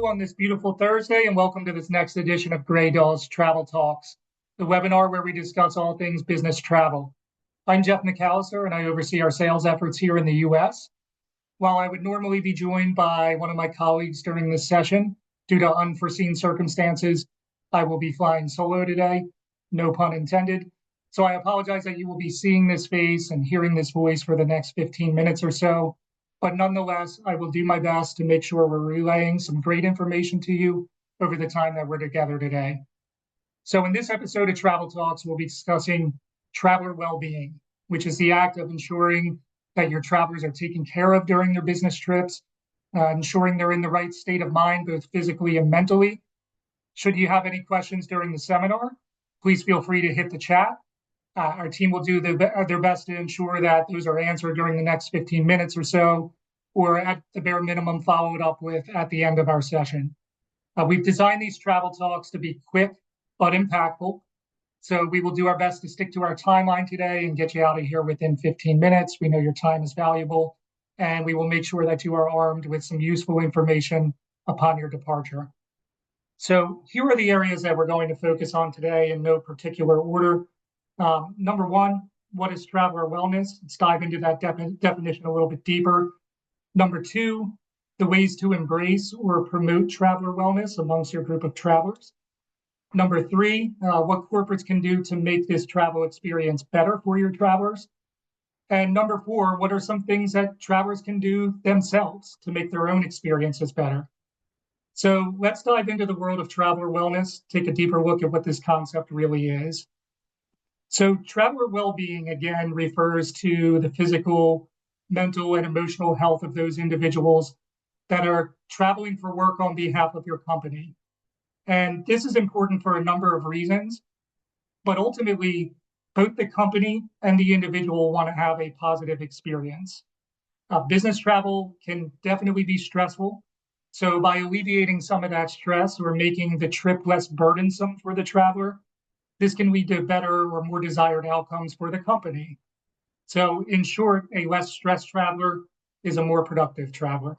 on this beautiful Thursday, and welcome to this next edition of Grey Doll's Travel Talks, the webinar where we discuss all things business travel. I'm Jeff McAllister, and I oversee our sales efforts here in the U.S. While I would normally be joined by one of my colleagues during this session, due to unforeseen circumstances, I will be flying solo today, no pun intended. So I apologize that you will be seeing this face and hearing this voice for the next 15 minutes or so. But nonetheless, I will do my best to make sure we're relaying some great information to you over the time that we're together today. So in this episode of Travel Talks, we'll be discussing traveler well-being, which is the act of ensuring that your travelers are taken care of during their business trips, ensuring they're in the right state of mind, both physically and mentally. Should you have any questions during the seminar, please feel free to hit the chat. Our team will do their best to ensure that those are answered during the next 15 minutes or so, or at the bare minimum, followed up with at the end of our session. We've designed these travel talks to be quick but impactful. So we will do our best to stick to our timeline today and get you out of here within 15 minutes. We know your time is valuable, and we will make sure that you are armed with some useful information upon your departure. So here are the areas that we're going to focus on today in no particular order. Number one, what is traveler wellness? Let's dive into that definition a little bit deeper. Number two, the ways to embrace or promote traveler wellness amongst your group of travelers. Number three, what corporates can do to make this travel experience better for your travelers. And number four, what are some things that travelers can do themselves to make their own experiences better? So let's dive into the world of traveler wellness, take a deeper look at what this concept really is. So traveler well-being, again, refers to the physical, mental, and emotional health of those individuals that are traveling for work on behalf of your company. And this is important for a number of reasons, but ultimately, both the company and the individual want to have a positive experience. Business travel can definitely be stressful. So by alleviating some of that stress or making the trip less burdensome for the traveler, this can lead to better or more desired outcomes for the company. So in short, a less stressed traveler is a more productive traveler.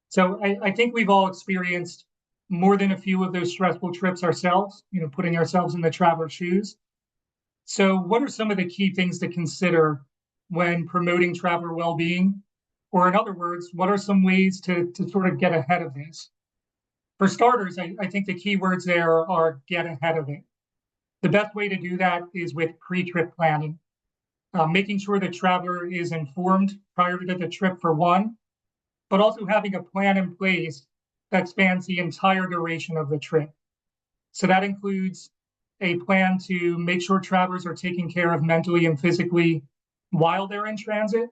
So I think we've all experienced more than a few of those stressful trips ourselves, putting ourselves in the traveler's shoes. So what are some of the key things to consider when promoting traveler well-being? Or in other words, what are some ways to sort of get ahead of this? For starters, I think the key words there are get ahead of it. The best way to do that is with pre-trip planning, making sure the traveler is informed prior to the trip for one, but also having a plan in place that spans the entire duration of the trip. So that includes a plan to make sure travelers are taken care of mentally and physically while they're in transit,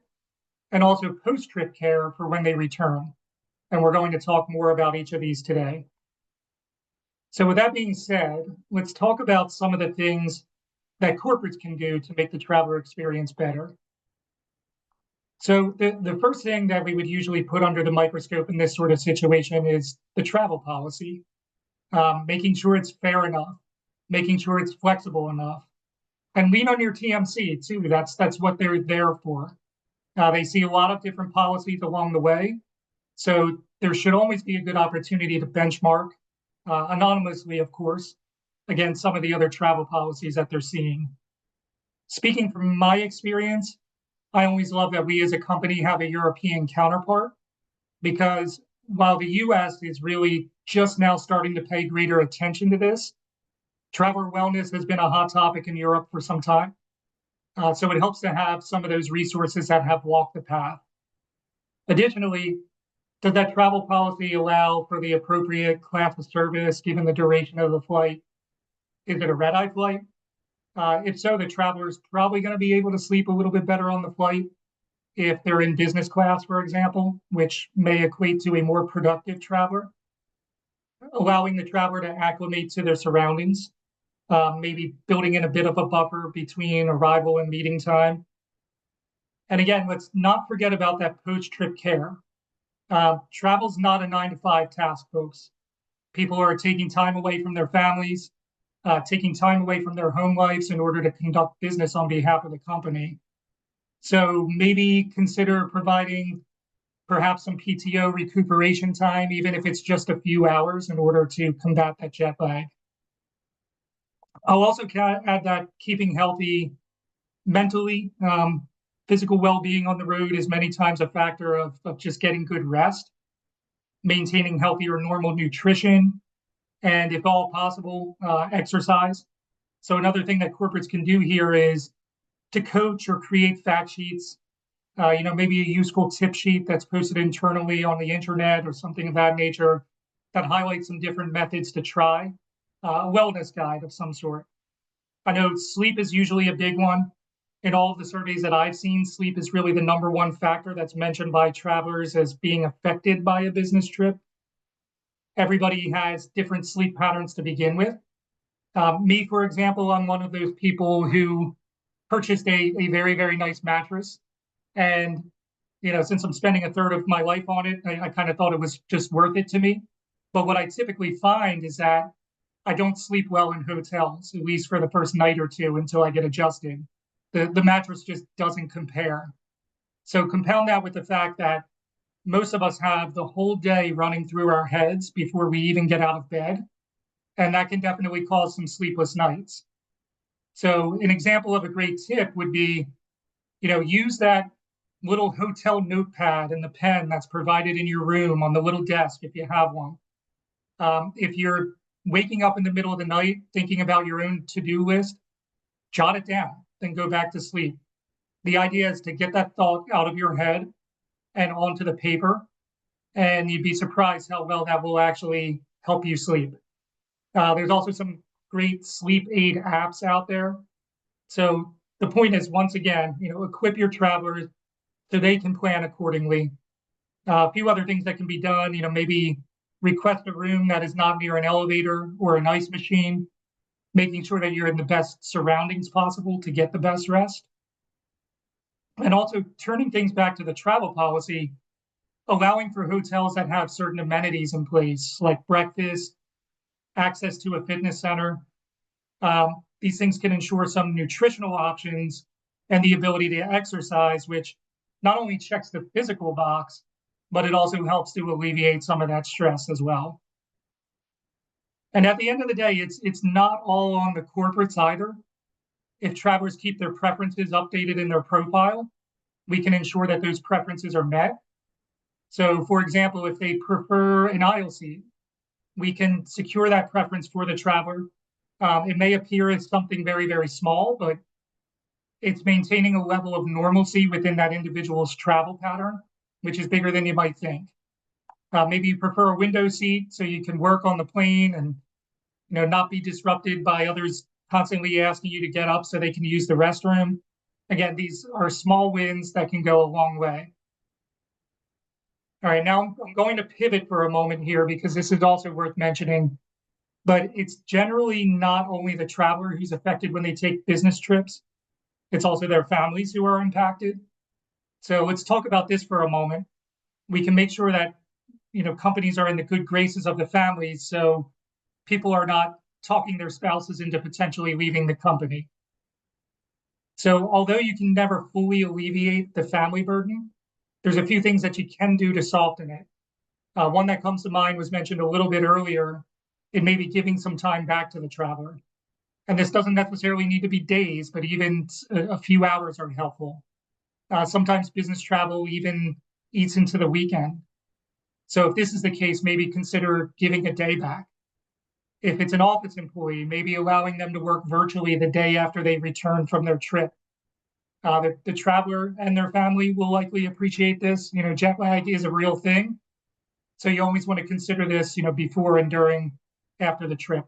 and also post-trip care for when they return. And we're going to talk more about each of these today. So with that being said, let's talk about some of the things that corporates can do to make the traveler experience better. So the first thing that we would usually put under the microscope in this sort of situation is the travel policy, making sure it's fair enough, making sure it's flexible enough, and lean on your TMC too. That's what they're there for. They see a lot of different policies along the way, so there should always be a good opportunity to benchmark, anonymously, of course, against some of the other travel policies that they're seeing. Speaking from my experience, I always love that we as a company have a European counterpart, because while the US is really just now starting to pay greater attention to this, traveler wellness has been a hot topic in Europe for some time. So it helps to have some of those resources that have walked the path. Additionally, does that travel policy allow for the appropriate class of service given the duration of the flight? Is it a red-eye flight? If so, the traveler is probably going to be able to sleep a little bit better on the flight if they're in business class, for example, which may equate to a more productive traveler, allowing the traveler to acclimate to their surroundings, maybe building in a bit of a buffer between arrival and meeting time. And again, let's not forget about that post-trip care. Travel's not a 9-to-5 task, folks. People are taking time away from their families, taking time away from their home lives in order to conduct business on behalf of the company. So maybe consider providing perhaps some PTO recuperation time, even if it's just a few hours in order to combat that jet lag. I'll also add that keeping healthy mentally, physical well-being on the road is many times a factor of just getting good rest, maintaining healthy or normal nutrition, and if all possible, exercise. So another thing that corporates can do here is to coach or create fact sheets, maybe a useful tip sheet that's posted internally on the internet or something of that nature that highlights some different methods to try, a wellness guide of some sort. I know sleep is usually a big one. In all of the surveys that I've seen, sleep is really the number one factor that's mentioned by travelers as being affected by a business trip. Everybody has different sleep patterns to begin with. Me, for example, I'm one of those people who purchased a very, very nice mattress. And, since I'm spending a third of my life on it, I kind of thought it was just worth it to me. But what I typically find is that I don't sleep well in hotels, at least for the first night or two until I get adjusted. The mattress just doesn't compare. So compound that with the fact that most of us have the whole day running through our heads before we even get out of bed. And that can definitely cause some sleepless nights. So an example of a great tip would be, use that little hotel notepad and the pen that's provided in your room on the little desk if you have one. If you're waking up in the middle of the night thinking about your own to-do list, jot it down, then go back to sleep. The idea is to get that thought out of your head and onto the paper, and you'd be surprised how well that will actually help you sleep. There's also some great sleep aid apps out there. So the point is, once again, equip your travelers so they can plan accordingly. A few other things that can be done, maybe request a room that is not near an elevator or an ice machine, making sure that you're in the best surroundings possible to get the best rest. And also turning things back to the travel policy, allowing for hotels that have certain amenities in place, like breakfast, access to a fitness center. These things can ensure some nutritional options and the ability to exercise, which not only checks the physical box, but it also helps to alleviate some of that stress as well. And at the end of the day, it's not all on the corporates either. If travelers keep their preferences updated in their profile, we can ensure that those preferences are met. So, for example, if they prefer an aisle seat, we can secure that preference for the traveler. It may appear as something very, very small, but it's maintaining a level of normalcy within that individual's travel pattern, which is bigger than you might think. Maybe you prefer a window seat so you can work on the plane and not be disrupted by others constantly asking you to get up so they can use the restroom. Again, these are small wins that can go a long way. All right, now I'm going to pivot for a moment here because this is also worth mentioning, but it's generally not only the traveler who's affected when they take business trips, it's also their families who are impacted. So let's talk about this for a moment. We can make sure that companies are in the good graces of the families, so people are not talking their spouses into potentially leaving the company. So although you can never fully alleviate the family burden, there's a few things that you can do to soften it. One that comes to mind was mentioned a little bit earlier. It may be giving some time back to the traveler. And this doesn't necessarily need to be days, but even a few hours are helpful. Sometimes business travel even eats into the weekend. So if this is the case, maybe consider giving a day back. If it's an office employee, maybe allowing them to work virtually the day after they return from their trip. The traveler and their family will likely appreciate this. Jet lag is a real thing. So you always want to consider this, before and during, after the trip.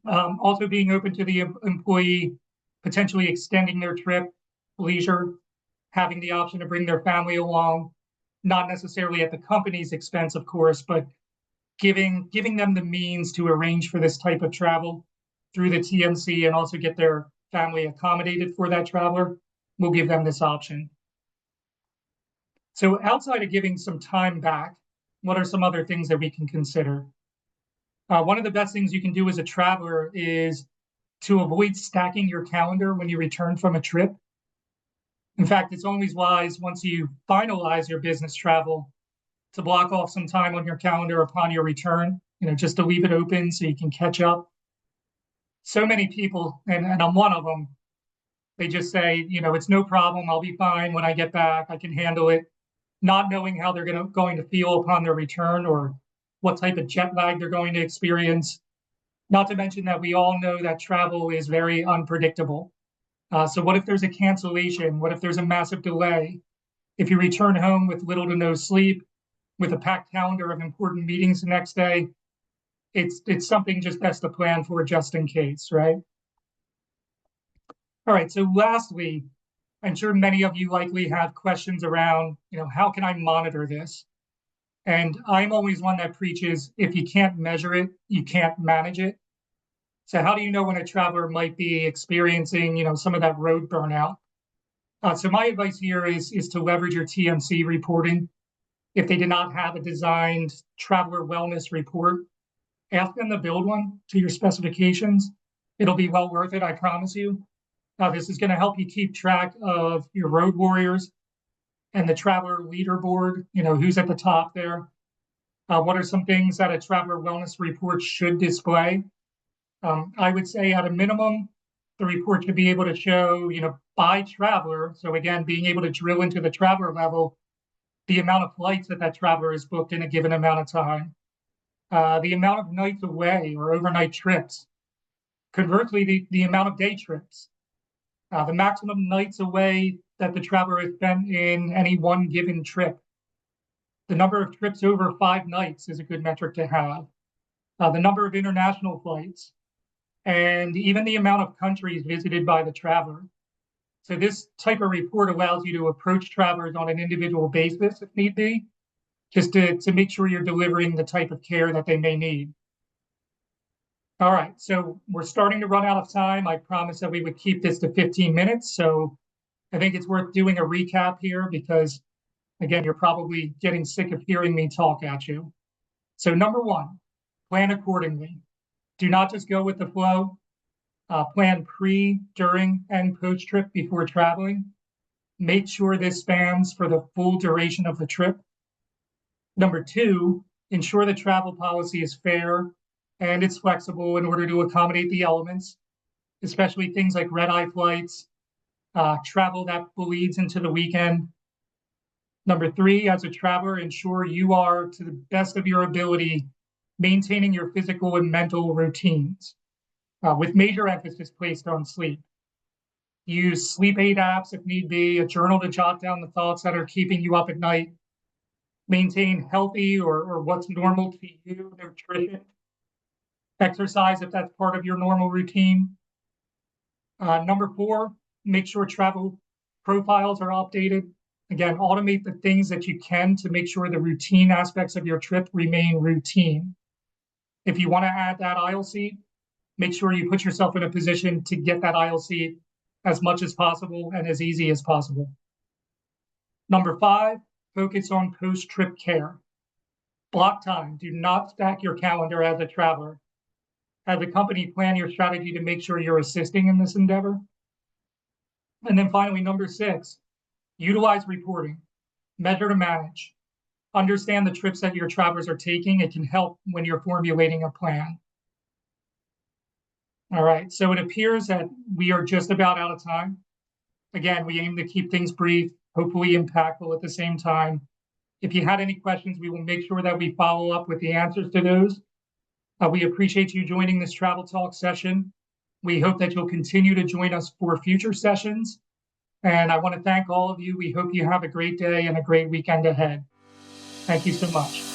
Also being open to the employee potentially extending their trip, leisure, having the option to bring their family along, not necessarily at the company's expense, of course, but giving them the means to arrange for this type of travel through the TMC and also get their family accommodated for that traveler, will give them this option. So outside of giving some time back, what are some other things that we can consider? One of the best things you can do as a traveler is to avoid stacking your calendar when you return from a trip. In fact, it's always wise once you finalize your business travel to block off some time on your calendar upon your return, just to leave it open so you can catch up. So many people, and I'm one of them, they just say, it's no problem. I'll be fine when I get back. I can handle it, not knowing how they're going to feel upon their return or what type of jet lag they're going to experience. Not to mention that we all know that travel is very unpredictable. So what if there's a cancellation? What if there's a massive delay? If you return home with little to no sleep, with a packed calendar of important meetings the next day, it's something just best to plan for just in case, right? All right, so lastly, I'm sure many of you likely have questions around, how can I monitor this? And I'm always one that preaches, if you can't measure it, you can't manage it. So how do you know when a traveler might be experiencing, some of that road burnout? So my advice here is to leverage your TMC reporting. If they did not have a designed traveler wellness report, ask them to build one to your specifications. It'll be well worth it, I promise you. This is going to help you keep track of your road warriors and the traveler leaderboard, who's at the top there. What are some things that a traveler wellness report should display? I would say at a minimum, the report should be able to show, by traveler. So again, being able to drill into the traveler level, the amount of flights that traveler has booked in a given amount of time, the amount of nights away or overnight trips. Conversely, the amount of day trips, the maximum nights away that the traveler has spent in any one given trip. The number of trips over 5 nights is a good metric to have. The number of international flights, and even the amount of countries visited by the traveler. So this type of report allows you to approach travelers on an individual basis if need be, just to make sure you're delivering the type of care that they may need. All right, so we're starting to run out of time. I promised that we would keep this to 15 minutes. So I think it's worth doing a recap here because, again, you're probably getting sick of hearing me talk at you. So number one, plan accordingly. Do not just go with the flow. Plan pre, during, and post-trip before traveling. Make sure this spans for the full duration of the trip. Number two, ensure the travel policy is fair and it's flexible in order to accommodate the elements, especially things like red-eye flights, travel that bleeds into the weekend. Number three, as a traveler, ensure you are, to the best of your ability, maintaining your physical and mental routines, with major emphasis placed on sleep. Use sleep aid apps if need be, a journal to jot down the thoughts that are keeping you up at night. Maintain healthy or what's normal to you nutrition. Exercise if that's part of your normal routine. Number four, make sure travel profiles are updated. Again, automate the things that you can to make sure the routine aspects of your trip remain routine. If you want to add that aisle seat, make sure you put yourself in a position to get that aisle seat as much as possible and as easy as possible. Number five, focus on post-trip care. Block time. Do not stack your calendar as a traveler. As a company, plan your strategy to make sure you're assisting in this endeavor. And then finally, number six, utilize reporting. Measure to manage. Understand the trips that your travelers are taking. It can help when you're formulating a plan. All right, so it appears that we are just about out of time. Again, we aim to keep things brief, hopefully impactful at the same time. If you had any questions, we will make sure that we follow up with the answers to those. We appreciate you joining this Travel Talk session. We hope that you'll continue to join us for future sessions. And I want to thank all of you. We hope you have a great day and a great weekend ahead. Thank you so much.